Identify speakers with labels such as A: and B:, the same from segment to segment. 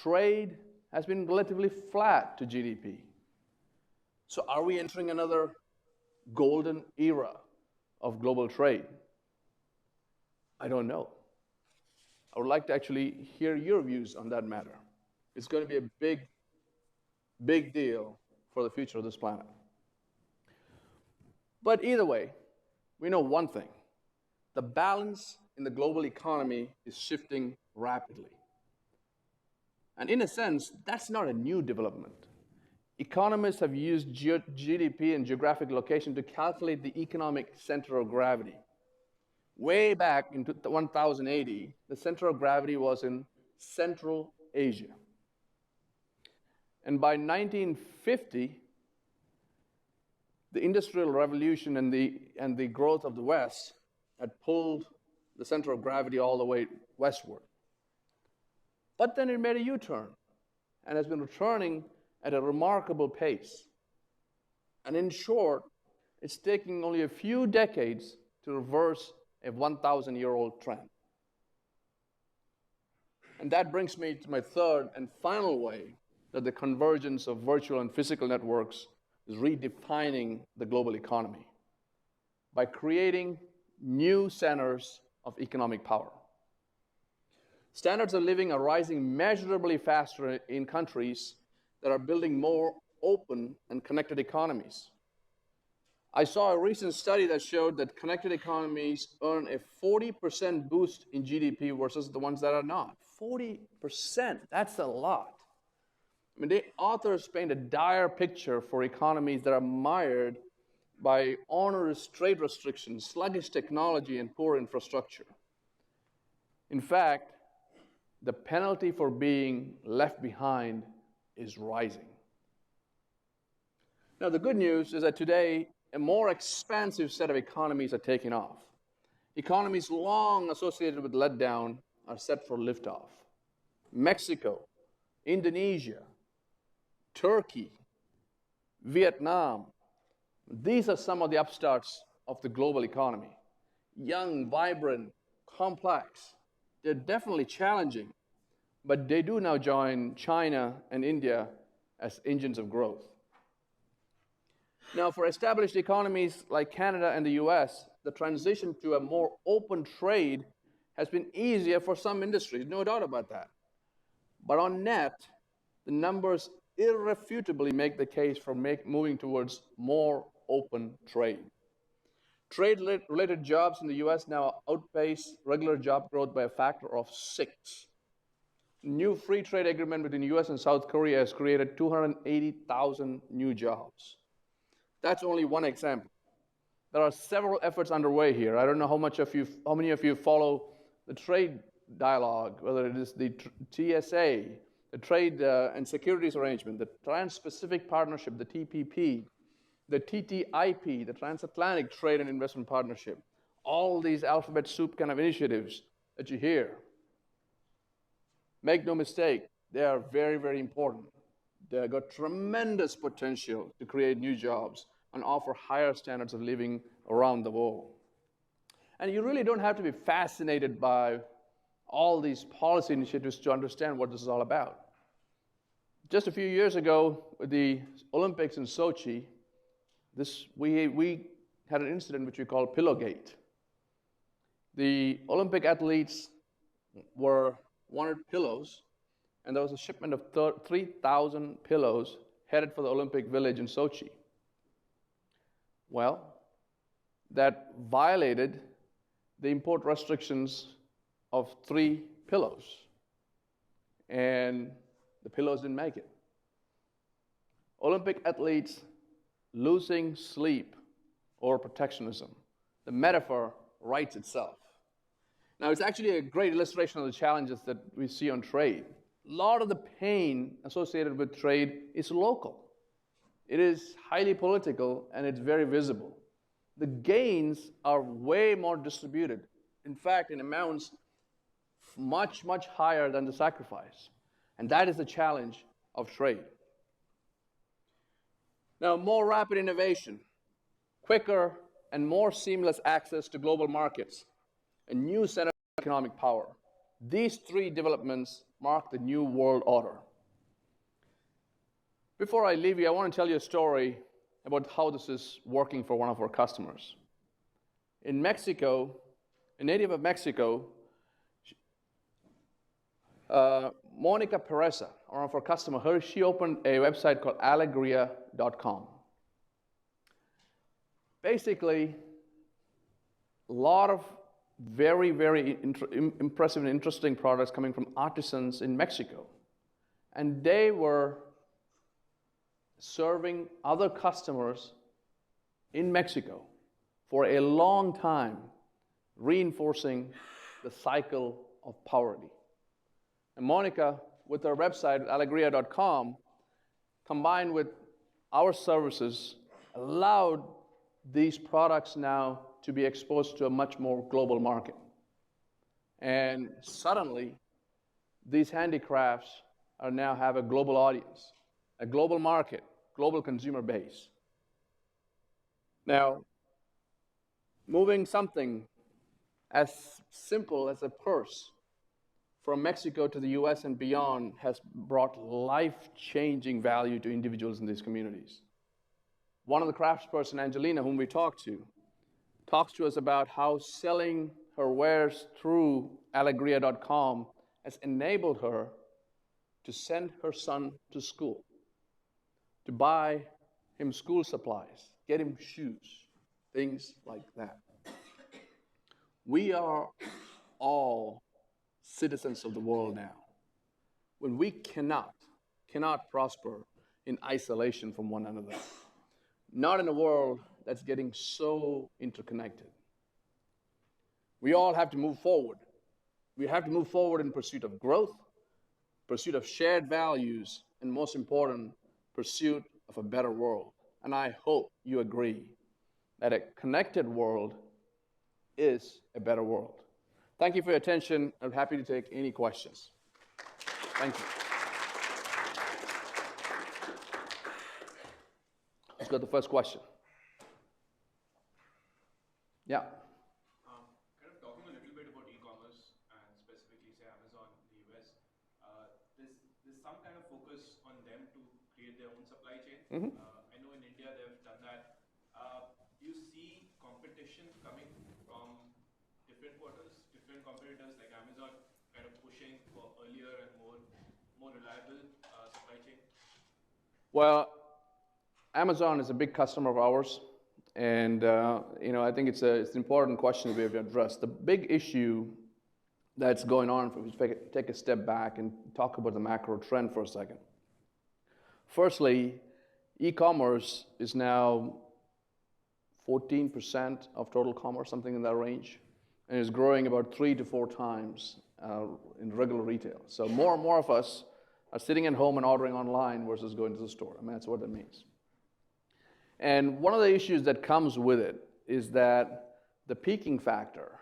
A: trade has been relatively flat to GDP. So are we entering another golden era of global trade? I don't know. I would like to actually hear your views on that matter. It's going to be a big, big deal for the future of this planet. But either way, we know one thing. The balance in the global economy is shifting rapidly. And in a sense, that's not a new development. Economists have used GDP and geographic location to calculate the economic center of gravity. Way back in 1080, the center of gravity was in Central Asia. And by 1950, the Industrial Revolution and the growth of the West had pulled the center of gravity all the way westward. But then it made a U-turn and has been returning at a remarkable pace. And in short, it's taking only a few decades to reverse a 1,000-year-old trend. And that brings me to my third and final way that the convergence of virtual and physical networks is redefining the global economy by creating new centers of economic power. Standards of living are rising measurably faster in countries that are building more open and connected economies. I saw a recent study that showed that connected economies earn a 40% boost in GDP versus the ones that are not. 40%, that's a lot. I mean, the authors paint a dire picture for economies that are mired by onerous trade restrictions, sluggish technology, and poor infrastructure. In fact, the penalty for being left behind is rising. Now, the good news is that today, a more expansive set of economies are taking off. Economies long associated with letdown are set for liftoff. Mexico, Indonesia, Turkey, Vietnam, these are some of the upstarts of the global economy. Young, vibrant, complex. They're definitely challenging, but they do now join China and India as engines of growth. Now, for established economies like Canada and the US, the transition to a more open trade has been easier for some industries, no doubt about that. But on net, the numbers irrefutably make the case for moving towards more open trade. Trade-related jobs in the US now outpace regular job growth by a factor of 6. New free trade agreement between the US and South Korea has created 280,000 new jobs. That's only one example. There are several efforts underway here. I don't know how many of you follow the trade dialogue, whether it is the TSA, the Trade and Securities Arrangement, the Trans-Pacific Partnership, the TPP, the TTIP, the Transatlantic Trade and Investment Partnership, all these alphabet soup kind of initiatives that you hear. Make no mistake, they are very, very important. They've got tremendous potential to create new jobs and offer higher standards of living around the world. And you really don't have to be fascinated by all these policy initiatives to understand what this is all about. Just a few years ago, with the Olympics in Sochi, we had an incident which we call Pillowgate. The Olympic athletes wanted pillows, and there was a shipment of 3,000 pillows headed for the Olympic Village in Sochi. Well, that violated the import restrictions of 3 pillows, and the pillows didn't make it. Olympic athletes losing sleep or protectionism. The metaphor writes itself. Now, it's actually a great illustration of the challenges that we see on trade. A lot of the pain associated with trade is local. It is highly political, and it's very visible. The gains are way more distributed. In fact, in amounts much, much higher than the sacrifice. And that is the challenge of trade. Now, more rapid innovation, quicker and more seamless access to global markets, a new center of economic power. These 3 developments mark the new world order. Before I leave you, I want to tell you a story about how this is working for one of our customers. In Mexico, a native of Mexico, Monica Pereza, one of our customers, she opened a website called alegria.com. Basically, a lot of very, very impressive and interesting products coming from artisans in Mexico. And they were serving other customers in Mexico for a long time, reinforcing the cycle of poverty. And Monica, with her website, alegria.com, combined with our services, allowed these products now to be exposed to a much more global market. And suddenly, these handicrafts are now have a global audience, a global market, global consumer base. Now, moving something as simple as a purse from Mexico to the US and beyond has brought life-changing value to individuals in these communities. One of the craftsperson, Angelina, whom we talked to, talks to us about how selling her wares through alegria.com has enabled her to send her son to school, to buy him school supplies, get him shoes, things like that. We are all citizens of the world now. When we cannot prosper in isolation from one another, not in a world that's getting so interconnected. We all have to move forward. We have to move forward in pursuit of growth, pursuit of shared values, and most important, pursuit of a better world. And I hope you agree that a connected world is a better world. Thank you for your attention. I'm happy to take any questions. Thank you. Let's go to the first question. Yeah.
B: Kind of talking a little bit about e-commerce and specifically, say, Amazon in the US. There's some kind of focus on them to create their own supply chain.
A: Mm-hmm.
B: I know in India they've done that. Do you see competition coming from different quarters, different competitors like Amazon kind of pushing for earlier and more reliable supply chain?
A: Well, Amazon is a big customer of ours, and I think it's an important question we have to address. The big issue that's going on, if we take a step back and talk about the macro trend for a second. Firstly, e-commerce is now 14% of total commerce, something in that range, and is growing about 3 to 4 times in regular retail. So more and more of us are sitting at home and ordering online versus going to the store. I mean, that's what that means. And one of the issues that comes with it is that the peaking factor,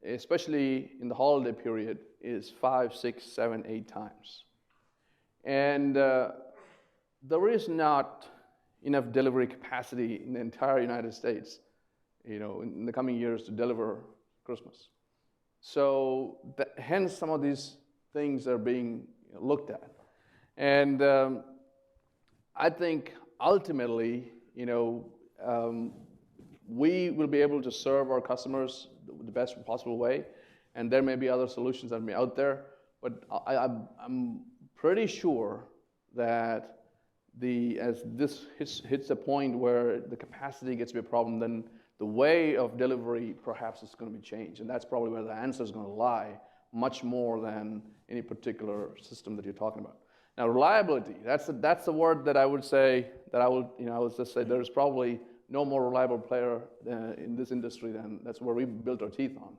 A: especially in the holiday period, is 5, 6, 7, 8 times. And there is not enough delivery capacity in the entire United States, in the coming years to deliver Christmas. So hence some of these things are being looked at. And I think ultimately, we will be able to serve our customers the best possible way, and there may be other solutions that may be out there, but I'm pretty sure that as this hits a point where the capacity gets to be a problem, then the way of delivery perhaps is going to be changed, and that's probably where the answer is going to lie, much more than any particular system that you're talking about. Now, reliability, that's the word that I would say, that I would just say there's probably no more reliable player in this industry than that's where we built our teeth on.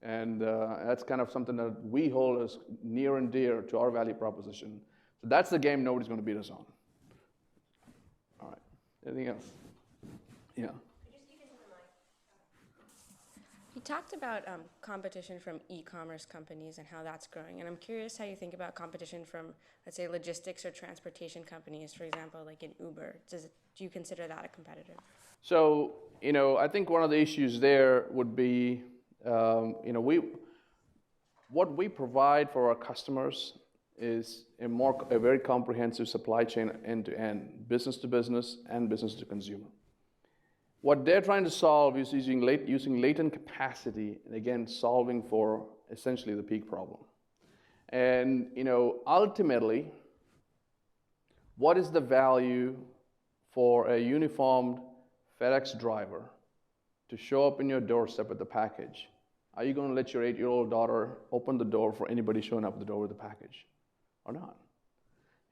A: And that's kind of something that we hold as near and dear to our value proposition. So that's the game nobody's going to beat us on. All right. Anything else? Yeah.
C: You talked about competition from e-commerce companies and how that's growing, and I'm curious how you think about competition from, let's say, logistics or transportation companies, for example, like in Uber. Do you consider that a competitor?
A: So, I think one of the issues there would be, what we provide for our customers is a very comprehensive supply chain end-to-end, business to business and business to consumer. What they're trying to solve is using latent capacity, and again, solving for essentially the peak problem. And ultimately, what is the value for a uniformed FedEx driver to show up in your doorstep with the package? Are you going to let your 8-year-old daughter open the door for anybody showing up at the door with the package or not?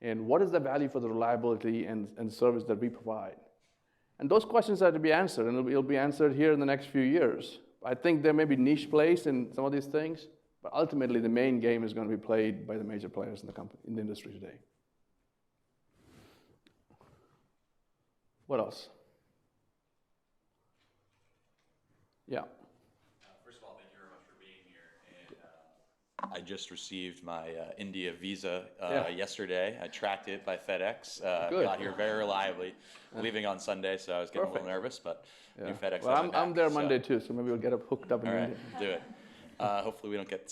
A: And what is the value for the reliability and service that we provide? And those questions have to be answered, and it'll be answered here in the next few years. I think there may be niche plays in some of these things, but ultimately the main game is going to be played by the major players in the industry today. What else? Yeah.
D: First of all, thank you very much for being here. And I just received my India visa yesterday. I tracked it by FedEx. Got here very reliably. Leaving on Sunday, so I was getting a little nervous, but new FedEx.
A: Well, I'm there Monday too, so maybe we'll get hooked up in India.
D: Do it. Hopefully we don't get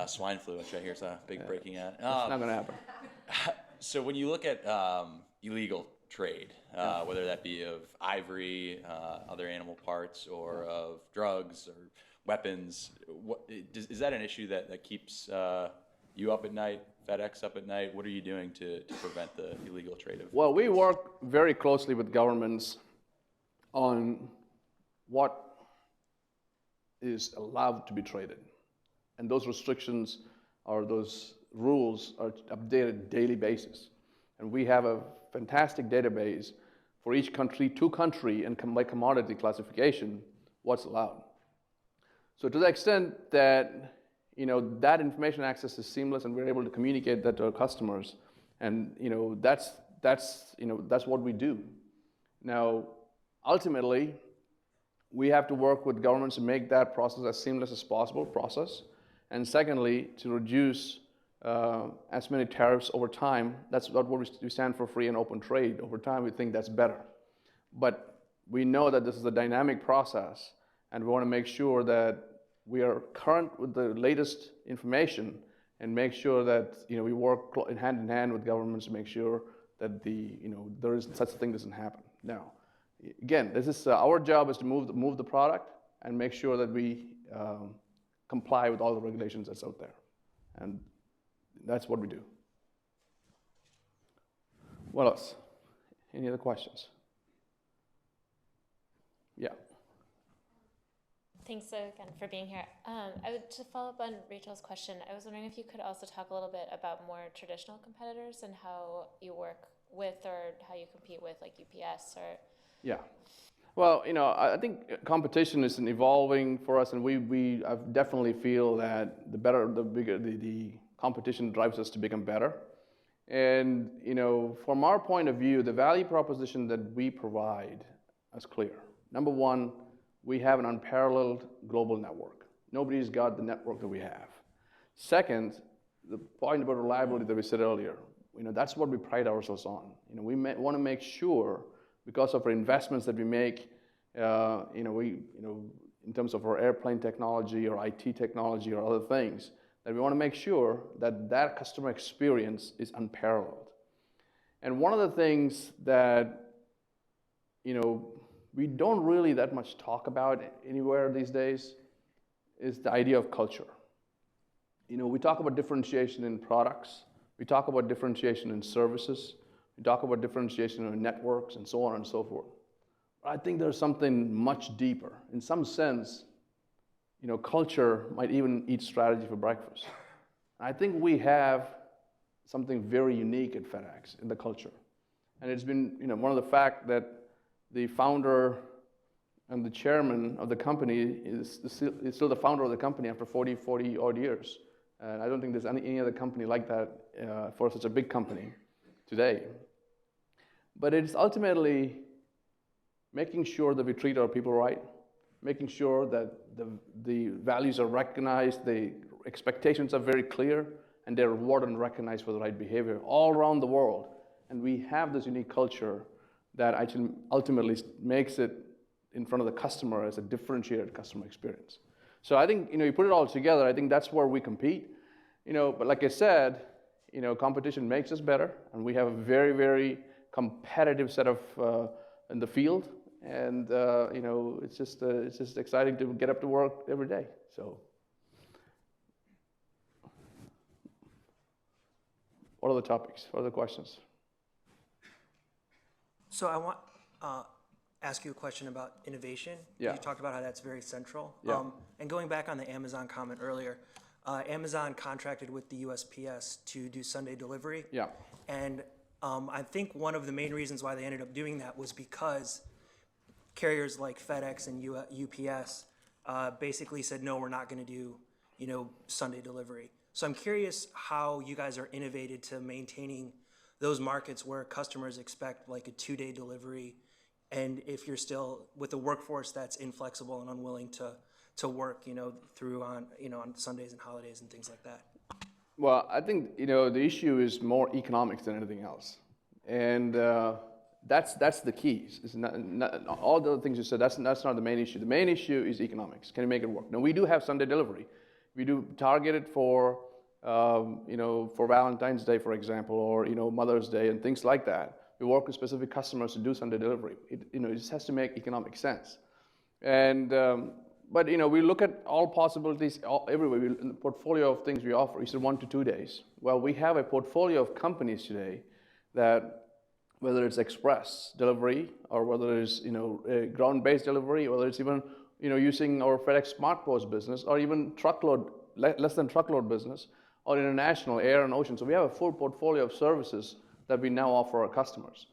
D: swine flu, which I hear is a big breaking out.
A: It's not going to happen.
D: So when you look at illegal trade, whether that be of ivory, other animal parts, or of drugs or weapons, is that an issue that keeps you up at night, FedEx up at night? What are you doing to prevent the illegal trade of?
A: Well, we work very closely with governments on what is allowed to be traded. And those restrictions or those rules are updated daily basis. And we have a fantastic database for each country to country and by commodity classification, what's allowed. So to the extent that that information access is seamless and we're able to communicate that to our customers, and that's what we do. Now, ultimately, we have to work with governments to make that process as seamless as possible, and secondly, to reduce as many tariffs over time. That's what we stand for, free and open trade. Over time, we think that's better. But we know that this is a dynamic process, and we want to make sure that we are current with the latest information and make sure that we work hand in hand with governments to make sure that there is such a thing doesn't happen. Now, again, this is our job is to move the product and make sure that we comply with all the regulations that's out there, and that's what we do. What else? Any other questions? Yeah.
E: Thanks again for being here. To follow up on Rachel's question, I was wondering if you could also talk a little bit about more traditional competitors and how you work with or how you compete with, like UPS or. Yeah.
A: Well, I think competition is evolving for us, and I definitely feel that the bigger the competition drives us to become better. And from our point of view, the value proposition that we provide is clear. Number one, we have an unparalleled global network. Nobody's got the network that we have. Second, the point about reliability that we said earlier, that's what we pride ourselves on. We want to make sure, because of our investments that we make, in terms of our airplane technology or IT technology or other things, that we want to make sure that customer experience is unparalleled. And one of the things that we don't really that much talk about anywhere these days is the idea of culture. We talk about differentiation in products, we talk about differentiation in services, we talk about differentiation in networks, and so on and so forth. But I think there's something much deeper. In some sense, culture might even eat strategy for breakfast. I think we have something very unique at FedEx in the culture. And it's been, one of the fact that the founder and the chairman of the company is still the founder of the company after 40 odd years. And I don't think there's any other company like that for such a big company today. But it's ultimately making sure that we treat our people right, making sure that the values are recognized, the expectations are very clear, and they're rewarded and recognized for the right behavior all around the world. And we have this unique culture that actually ultimately makes it in front of the customer as a differentiated customer experience. So I think, you put it all together, I think that's where we compete. But like I said, competition makes us better, and we have a very, very competitive set of in the field, and it's just exciting to get up to work every day. So, what are the topics? What are the questions?
F: So I want ask you a question about innovation.
A: Yeah.
F: You talked about how that's very central.
A: Yeah.
F: And going back on the Amazon comment earlier, Amazon contracted with the USPS to do Sunday delivery.
A: Yeah.
F: And I think one of the main reasons why they ended up doing that was because carriers like FedEx and UPS basically said, no, we're not going to do, Sunday delivery. So I'm curious how you guys are innovated to maintaining those markets where customers expect like a 2-day delivery, and if you're still with a workforce that's inflexible and unwilling to work, through on Sundays and holidays and things like that.
A: Well, I think the issue is more economics than anything else, and that's the key. It's not all the other things you said. That's not the main issue. The main issue is economics. Can you make it work? Now we do have Sunday delivery. We do target it for for Valentine's Day, for example, or Mother's Day and things like that. We work with specific customers to do Sunday delivery. It just has to make economic sense, and but we look at all possibilities everywhere. In the portfolio of things we offer, you said 1 to 2 days. Well, we have a portfolio of companies today that, whether it's express delivery or whether it's a ground-based delivery, or whether it's even using our FedEx SmartPost business, or even truckload, less than truckload business, or international air and ocean. So we have a full portfolio of services that we now offer our customers.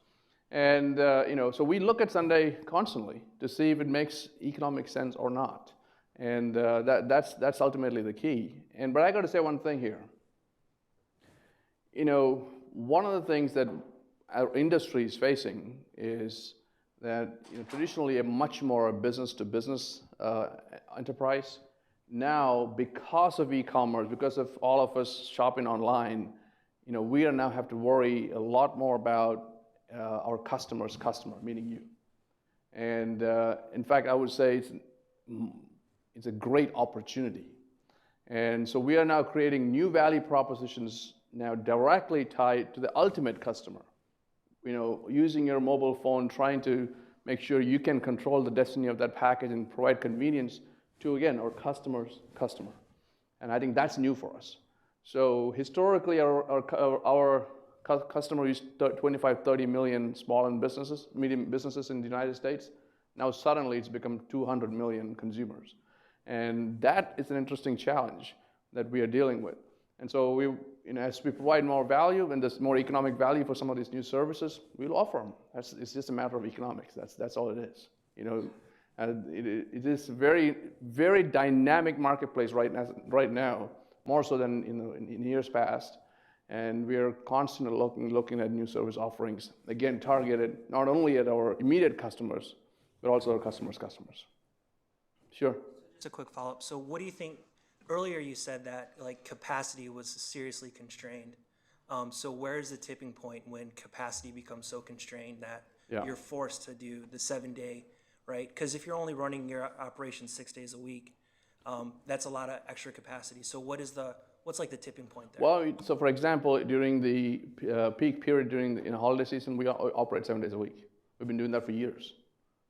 A: And so we look at Sunday constantly to see if it makes economic sense or not. And that's ultimately the key. But I got to say one thing here. One of the things that our industry is facing is that traditionally a much more business-to-business enterprise. Now, because of e-commerce, because of all of us shopping online, we are now have to worry a lot more about our customer's customer, meaning you. And in fact, I would say it's a great opportunity. And so we are now creating new value propositions now directly tied to the ultimate customer. Using your mobile phone, trying to make sure you can control the destiny of that package and provide convenience to, again, our customer's customer. And I think that's new for us. So historically, our customer is 25, 30 million small and medium businesses in the United States. Now suddenly it's become 200 million consumers. And that is an interesting challenge that we are dealing with. And so as we provide more value and there's more economic value for some of these new services, we'll offer them. It's just a matter of economics. That's all it is. And it is a very, very dynamic marketplace right now, more so than in years past. And we are constantly looking at new service offerings, again, targeted not only at our immediate customers, but also our customers' customers. Sure.
F: Just a quick follow-up. So what do you think? Earlier you said that capacity was seriously constrained. So where's the tipping point when capacity becomes so constrained that you're forced to do the 7-day, right? Because if you're only running your operation 6 days a week, that's a lot of extra capacity. So what's the tipping point there?
A: Well, so for example, during the peak period during the holiday season, we operate 7 days a week. We've been doing that for years.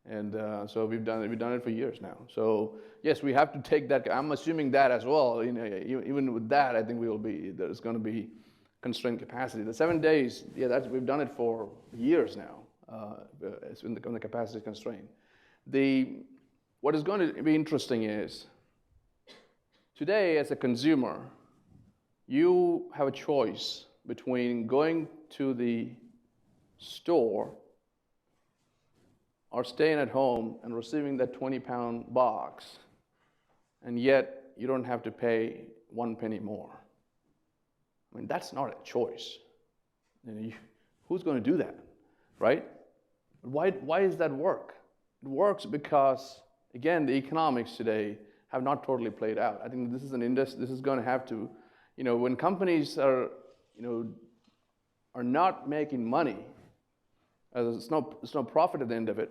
A: And so we've done it for years now. So yes, we have to take that. I'm assuming that as well. Even with that, I think there's going to be constrained capacity. The 7 days, we've done it for years now. It's when the capacity is constrained. What is going to be interesting is today, as a consumer, you have a choice between going to the store or staying at home and receiving that 20-pound box, and yet you don't have to pay 1 penny more. I mean, that's not a choice. Who's going to do that, right? Why does that work? It works because, again, the economics today have not totally played out. I think this is this is going to have to, when companies are not making money, there's no profit at the end of it,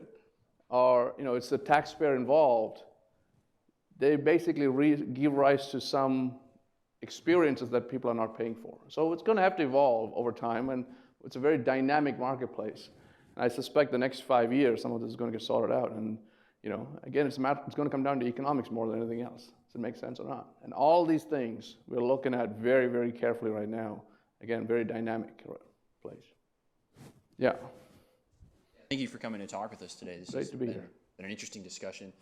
A: or it's the taxpayer involved, they basically give rise to some experiences that people are not paying for. So it's going to have to evolve over time, and it's a very dynamic marketplace. And I suspect the next 5 years, some of this is going to get sorted out. And again, it's going to come down to economics more than anything else. Does it make sense or not? And all these things we're looking at very, very carefully right now. Again, very dynamic place. Yeah.
G: Thank you for coming to talk with us today. This has been an interesting discussion.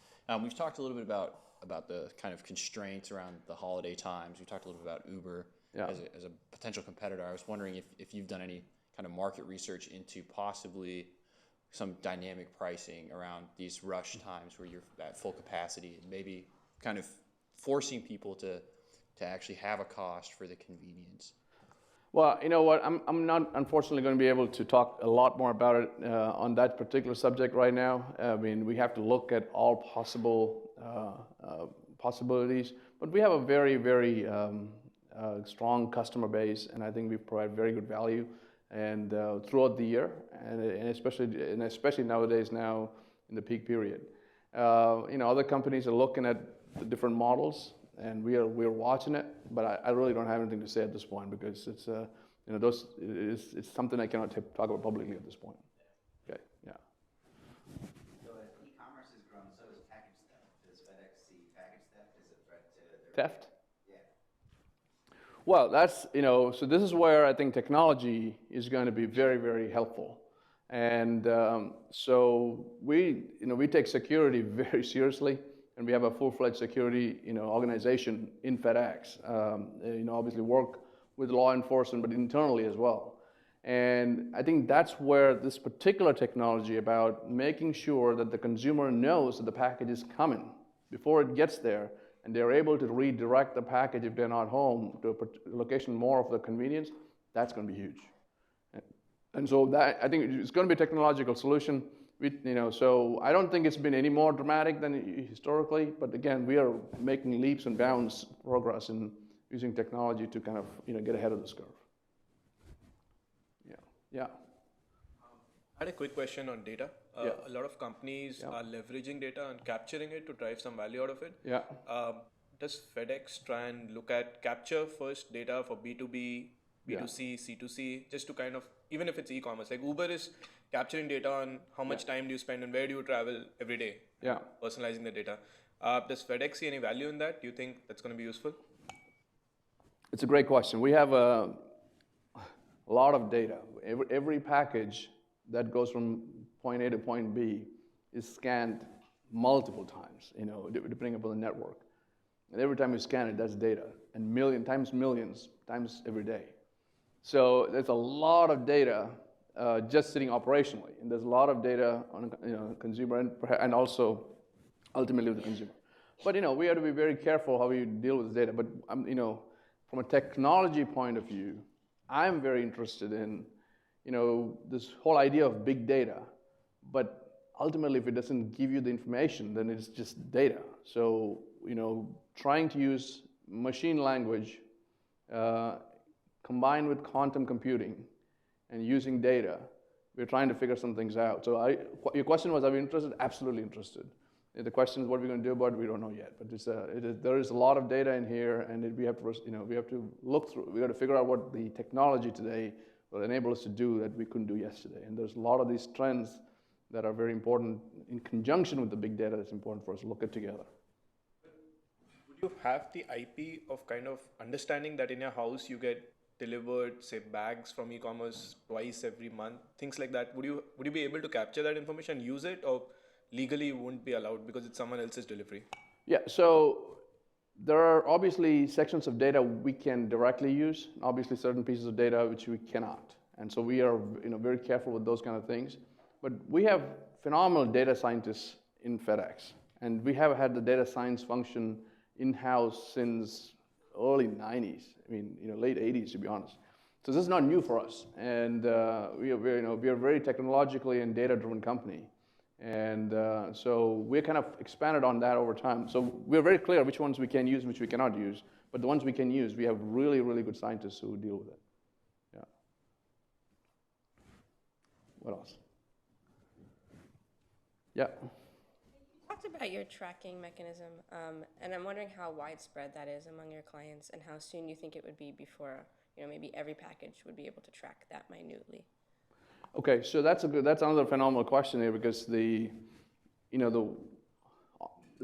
G: We've talked a little bit about the kind of constraints around the holiday times. We talked a little bit about Uber as a potential competitor. I was wondering if you've done any kind of market research into possibly some dynamic pricing around these rush times where you're at full capacity and maybe kind of forcing people to actually have a cost for the convenience.
A: Well, you know what? I'm not unfortunately going to be able to talk a lot more about it on that particular subject right now. I mean, we have to look at all possible possibilities, but we have a very, very strong customer base, and I think we provide very good value and throughout the year, and especially nowadays now in the peak period. Other companies are looking at the different models, and we're watching it, but I really don't have anything to say at this point because it's it's something I cannot talk about publicly at this point. Okay, yeah.
H: So as e-commerce has grown, so has package theft. Does FedEx see package theft as a threat to their
A: Theft?
H: Yeah.
A: Well, that's so this is where I think technology is going to be very, very helpful, and so we take security very seriously. And we have a full-fledged security, organization in FedEx. Obviously work with law enforcement, but internally as well. And I think that's where this particular technology about making sure that the consumer knows that the package is coming before it gets there, and they're able to redirect the package if they're not home to a location more of the convenience. That's going to be huge. And so that I think it's going to be a technological solution. So I don't think it's been any more dramatic than historically, but again, we are making leaps and bounds progress in using technology to kind of get ahead of this curve. Yeah.
B: I had a quick question on data. A lot of companies are leveraging data and capturing it to drive some value out of it.
A: Yeah.
B: Does FedEx try and look at capture first data for B2B, B2C, C2C, just to kind of, even if it's e-commerce, like Uber is capturing data on how much time do you spend and where do you travel every day, personalizing the data. Does FedEx see any value in that? Do you think that's going to be useful?
A: It's a great question. We have a lot of data. Every package that goes from point A to point B is scanned multiple times, depending upon the network. And every time you scan it, that's data, and millions times every day. So there's a lot of data just sitting operationally, and there's a lot of data on consumer and also ultimately with the consumer. But we have to be very careful how we deal with this data. But from a technology point of view, I'm very interested in this whole idea of big data. But ultimately, if it doesn't give you the information, then it's just data. So trying to use machine language combined with quantum computing and using data, we're trying to figure some things out. So your question was, are we interested? Absolutely interested. The question is, what are we going to do about it? We don't know yet. But there is a lot of data in here, and we have to look through. We got to figure out what the technology today will enable us to do that we couldn't do yesterday. And there's a lot of these trends that are very important in conjunction with the big data that's important for us to look at together.
B: Would you have the IP of kind of understanding that in your house you get delivered, say, bags from e-commerce twice every month, things like that? Would you be able to capture that information, use it, or legally wouldn't be allowed because it's someone else's delivery?
A: Yeah, so there are obviously sections of data we can directly use, obviously certain pieces of data which we cannot. And so we are very careful with those kind of things. But we have phenomenal data scientists in FedEx, and we have had the data science function in-house since early 90s, late 80s to be honest. So this is not new for us, and we are a very technologically and data-driven company, and so we're kind of expanded on that over time. So we're very clear which ones we can use and which we cannot use, but the ones we can use, we have really, really good scientists who deal with it. Yeah. What else? Yeah.
C: Talked about your tracking mechanism, and I'm wondering how widespread that is among your clients, and how soon you think it would be before maybe every package would be able to track that minutely.
A: Okay, so that's another phenomenal question here, because the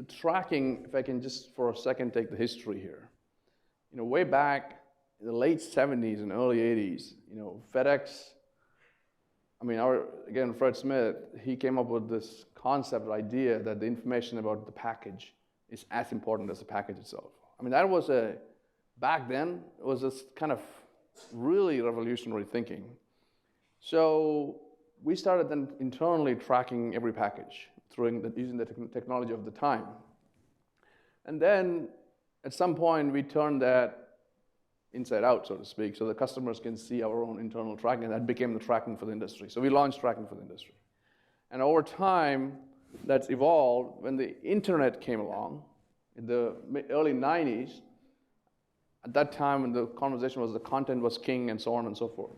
A: tracking, if I can just for a second take the history here, way back in the late 70s and early 80s, FedEx. Again, Fred Smith, he came up with this concept or idea that the information about the package is as important as the package itself. That was back then, it was this kind of really revolutionary thinking. So we started then internally tracking every package using the technology of the time. And then at some point we turned that inside out, so to speak, so the customers can see our own internal tracking, and that became the tracking for the industry. So we launched tracking for the industry. And over time, that's evolved. When the internet came along in the early 90s, at that time when the conversation was the content was king and so on and so forth,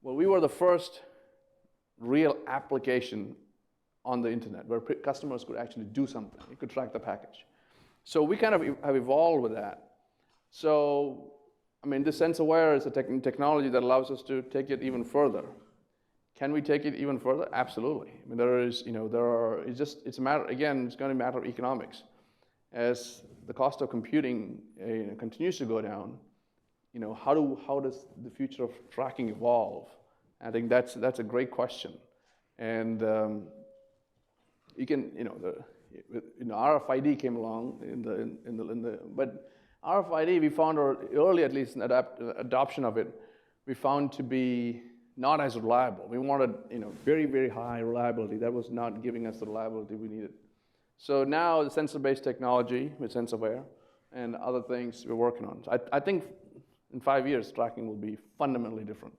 A: well, we were the first real application on the internet where customers could actually do something. You could track the package. So we kind of have evolved with that. So this SenseAware is a technology that allows us to take it even further. Can we take it even further? Absolutely. It's a matter, again, it's going to be a matter of economics. As the cost of computing continues to go down, how does the future of tracking evolve? I think that's a great question. And you can, RFID came along but RFID, we found, or early at least adoption of it, we found to be not as reliable. We wanted, very, very high reliability. That was not giving us the reliability we needed. So now the sensor-based technology with SenseAware and other things we're working on. So I think in 5 years, tracking will be fundamentally different.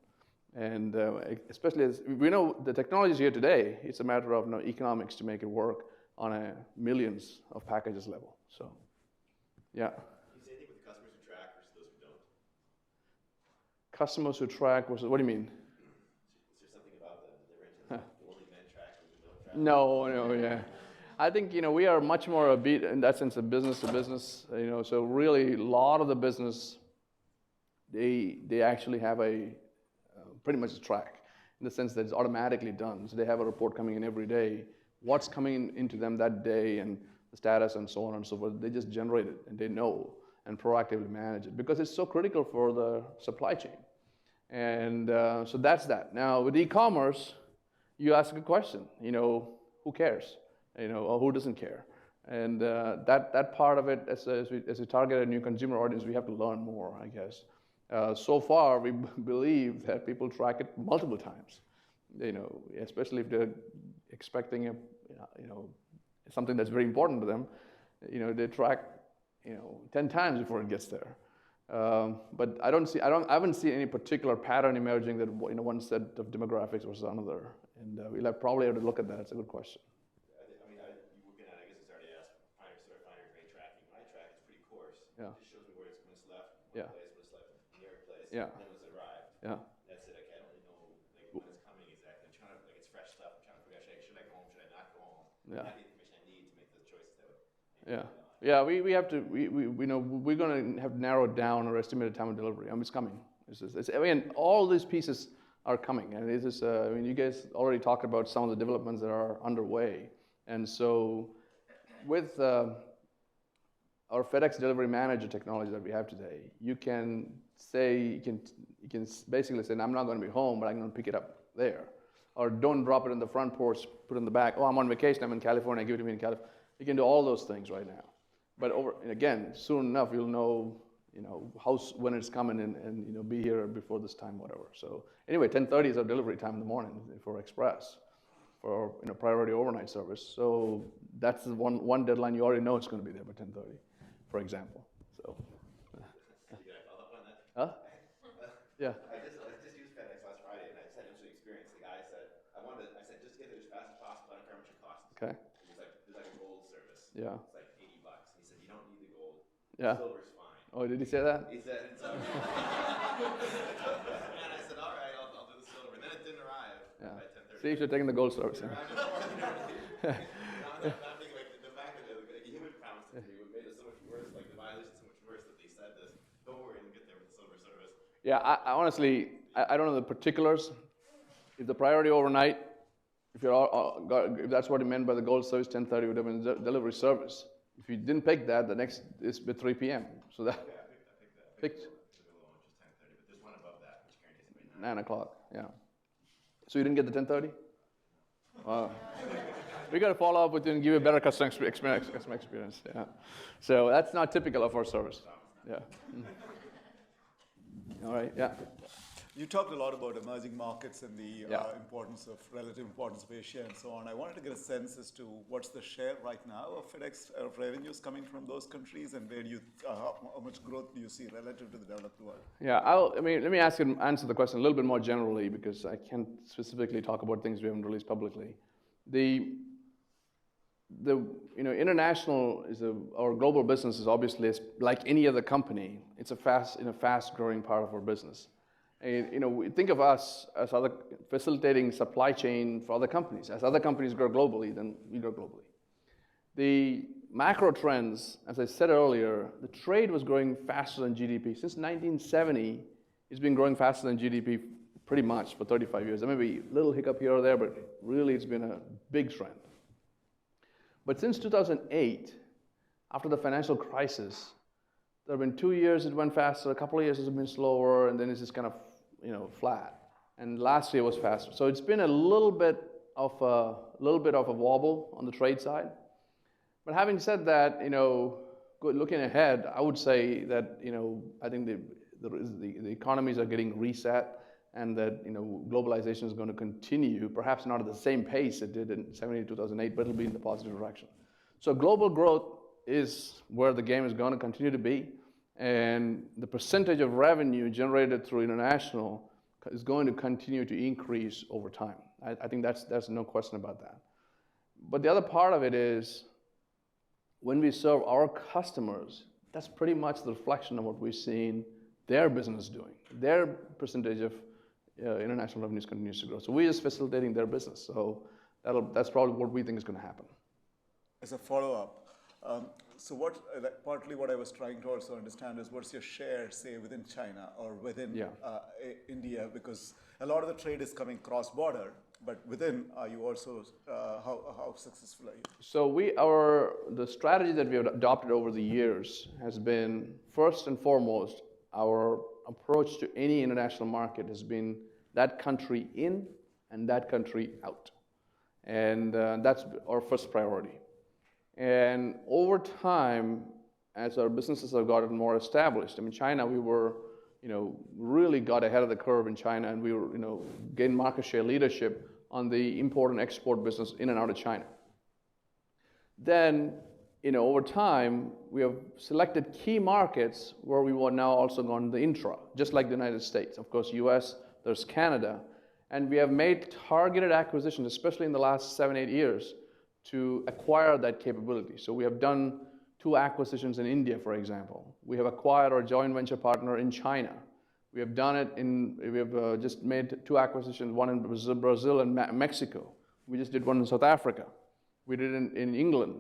A: And especially as we know the technology is here today, it's a matter of economics to make it work on a millions of packages level. So, yeah. Customers who track versus, what do you mean?
I: Is there something about them that they're into only men track and women don't track?
A: No, yeah. I think, we are much more a beat in that sense of business to business, so really a lot of the business, they actually have pretty much a track in the sense that it's automatically done. So they have a report coming in every day, what's coming into them that day and the status and so on and so forth. They just generate it and they know and proactively manage it because it's so critical for the supply chain. And so that's that. Now with e-commerce, you ask a good question, who cares? Or who doesn't care? And that part of it, as we target a new consumer audience, we have to learn more, I guess. So far, we believe that people track it multiple times, especially if they're expecting something that's very important to them. They track 10 times before it gets there. But I haven't seen any particular pattern emerging that one set of demographics versus another. And we'll probably have to look at that. It's a good question. Yeah.
I: It just shows me when it's left,
A: Yeah.
I: when it's left, near a place,
A: Yeah.
I: and then when it's arrived.
A: Yeah.
I: That's it. I can't really know when it's coming exactly. I'm trying to it's fresh stuff. I'm trying to figure out should I go home, should I not go home?
A: Yeah.
I: I have the information I need to make those choices that way.
A: Yeah. Yeah, we have to, we're going to have narrowed down our estimated time of delivery. It's coming. All these pieces are coming. And this is, you guys already talked about some of the developments that are underway. And so with our FedEx Delivery Manager technology that we have today, you can basically say, I'm not going to be home, but I'm going to pick it up there. Or don't drop it in the front porch, put it in the back. Oh, I'm on vacation, I'm in California, give it to me in California. You can do all those things right now. But again, soon enough, you'll know, when it's coming and be here before this time, whatever. So anyway, 10:30 is our delivery time in the morning for Express, for priority overnight service. So that's the one deadline you already know it's going to be there by 10:30. For example, so.
I: You gotta follow up on that?
A: Huh? Yeah.
I: I just used FedEx last Friday, and I just had an interesting experience. The guy said, I said, just get there as fast as possible. I don't care how much it costs.
A: Okay.
I: There's like a gold service.
A: Yeah.
I: It's like $80. And he said, you don't need the gold.
A: Yeah.
I: Silver's fine.
A: Oh, did he say that?
I: He said, and so. And I said, all right, I'll do the silver. And then it didn't arrive by 10:30.
A: See if you're taking the gold service.
I: It arrived at 4:30. I'm thinking, the fact
A: Yeah, I honestly, I don't know the particulars. If the priority overnight, if if that's what you meant by the gold service 10:30 would have been delivery service. If you didn't pick that, the next is at 3 p.m. So that picked
I: Which is 10:30, but there's one above that, which carries me
A: 9 o'clock. Yeah. So you didn't get the 10:30? Wow. We got to follow up with you and give you a better customer experience. Yeah. So that's not typical of our service. Yeah. All right. Yeah.
J: You talked a lot about emerging markets and the relative importance of Asia and so on. I wanted to get a sense as to what's the share right now of FedEx of revenues coming from those countries, and where do you, how much growth do you see relative to the developed world?
A: Yeah. let me answer the question a little bit more generally, because I can't specifically talk about things we haven't released publicly. International our global business is obviously like any other company. It's a fast growing part of our business. And, we think of us as facilitating supply chain for other companies. As other companies grow globally, then we grow globally. The macro trends, as I said earlier, the trade was growing faster than GDP. Since 1970, it's been growing faster than GDP pretty much for 35 years. There may be a little hiccup here or there, but really it's been a big trend. But since 2008, after the financial crisis, there have been 2 years it went faster, a couple of years it's been slower, and then it's just kind of flat. And last year was faster. So it's been a little bit of a wobble on the trade side. But having said that, looking ahead, I would say that I think the economies are getting reset, and that globalization is going to continue, perhaps not at the same pace it did in 2008, but it'll be in the positive direction. So global growth is where the game is going to continue to be, and the percentage of revenue generated through international is going to continue to increase over time. I think that's no question about that. But the other part of it is, when we serve our customers, that's pretty much the reflection of what we've seen their business doing. Their percentage of international revenues continues to grow. So we're just facilitating their business. So that's probably what we think is going to happen.
J: As a follow-up, partly what I was trying to also understand is, what's your share, say, within China or within India? Because a lot of the trade is coming cross-border, but within, are you also, how successful are you? So
A: the strategy that we have adopted over the years has been, first and foremost, our approach to any international market has been that country in and that country out. And that's our first priority. And over time, as our businesses have gotten more established, China, we were, really got ahead of the curve in China, and we were, gained market share leadership on the import and export business in and out of China. Then, over time, we have selected key markets where we want now also gone the intra, just like the United States. Of course, US, there's Canada, and we have made targeted acquisitions, especially in the last 7-8 years, to acquire that capability. So we have done 2 acquisitions in India, for example. We have acquired our joint venture partner in China. We have done it we have just made 2 acquisitions, one in Brazil and Mexico. We just did one in South Africa. We did it in England.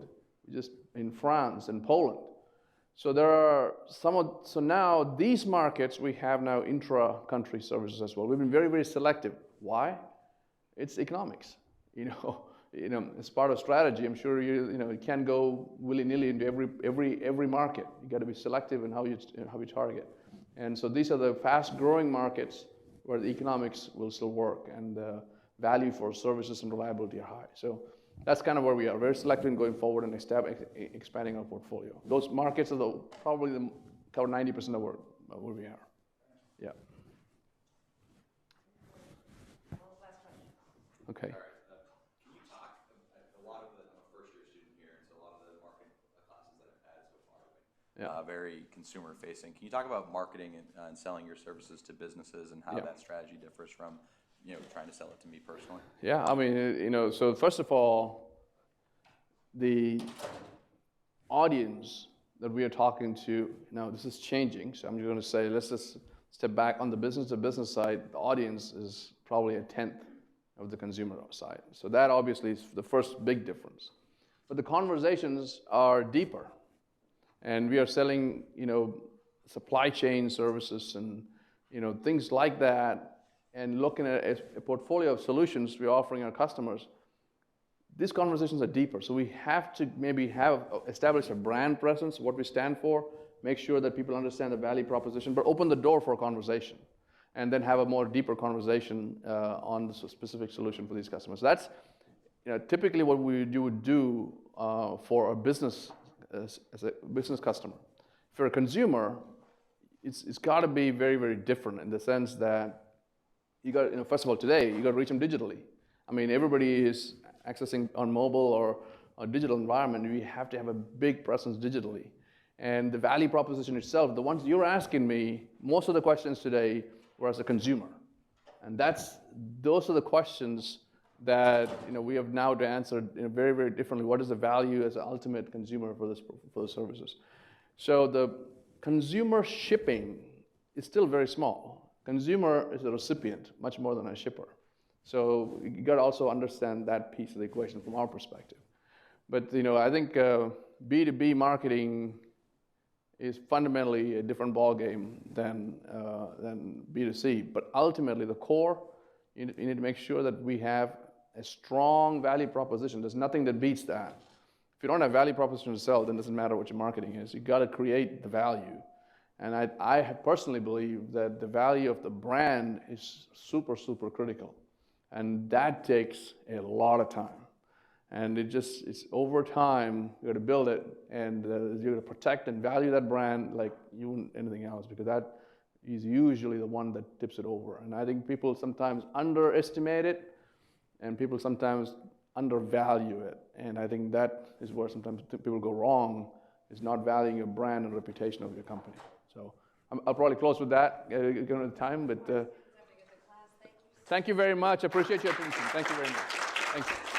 A: We just in France and Poland. So there are so now these markets, we have now intra-country services as well. We've been very, very selective. Why? It's economics. As part of strategy, I'm sure you can't go willy-nilly into every market. You got to be selective in how you target. And so these are the fast-growing markets where the economics will still work, and the value for services and reliability are high. So that's kind of where we are, very selective in going forward and expanding our portfolio. Those markets are probably cover 90% of where we are. Yeah. Okay.
D: Can you talk, a lot of I'm a first-year student here, and so a lot of the marketing classes that I've had so far have been very consumer-facing. Can you talk about marketing and selling your services to businesses, and how that strategy differs from trying to sell it to me personally?
A: Yeah, so first of all, the audience that we are talking to now, this is changing. So I'm just going to say, let's just step back on the business-to-business side. The audience is probably a 1/10 of the consumer side. So that obviously is the first big difference. But the conversations are deeper, and we are selling, supply chain services and things like that, and looking at a portfolio of solutions we're offering our customers, these conversations are deeper. So we have to maybe establish a brand presence, what we stand for, make sure that people understand the value proposition, but open the door for a conversation, and then have a more deeper conversation on the specific solution for these customers. That's typically what you would do for a business as a business customer. For a consumer, it's got to be very, very different in the sense that you got, first of all, today you got to reach them digitally. I mean, everybody is accessing on mobile or a digital environment. We have to have a big presence digitally. And the value proposition itself, the ones you're asking me, most of the questions today were as a consumer. And those are the questions that we have now to answer very, very differently. What is the value as an ultimate consumer for the services? So the consumer shipping is still very small. Consumer is a recipient, much more than a shipper. So you got to also understand that piece of the equation from our perspective. But I think B2B marketing is fundamentally a different ballgame than B2C. But ultimately, the core, you need to make sure that we have a strong value proposition. There's nothing that beats that. If you don't have value proposition to sell, then it doesn't matter what your marketing is. You got to create the value. And I personally believe that the value of the brand is super, super critical. And that takes a lot of time. And it's over time, you got to build it, and you got to protect and value that brand like you wouldn't anything else, because that is usually the one that tips it over. And I think people sometimes underestimate it, and people sometimes undervalue it. And I think that is where sometimes people go wrong, is not valuing your brand and reputation of your company. So I'll probably close with that, given the time, but thank you very much. I appreciate your attention. Thank you very much. Thank you.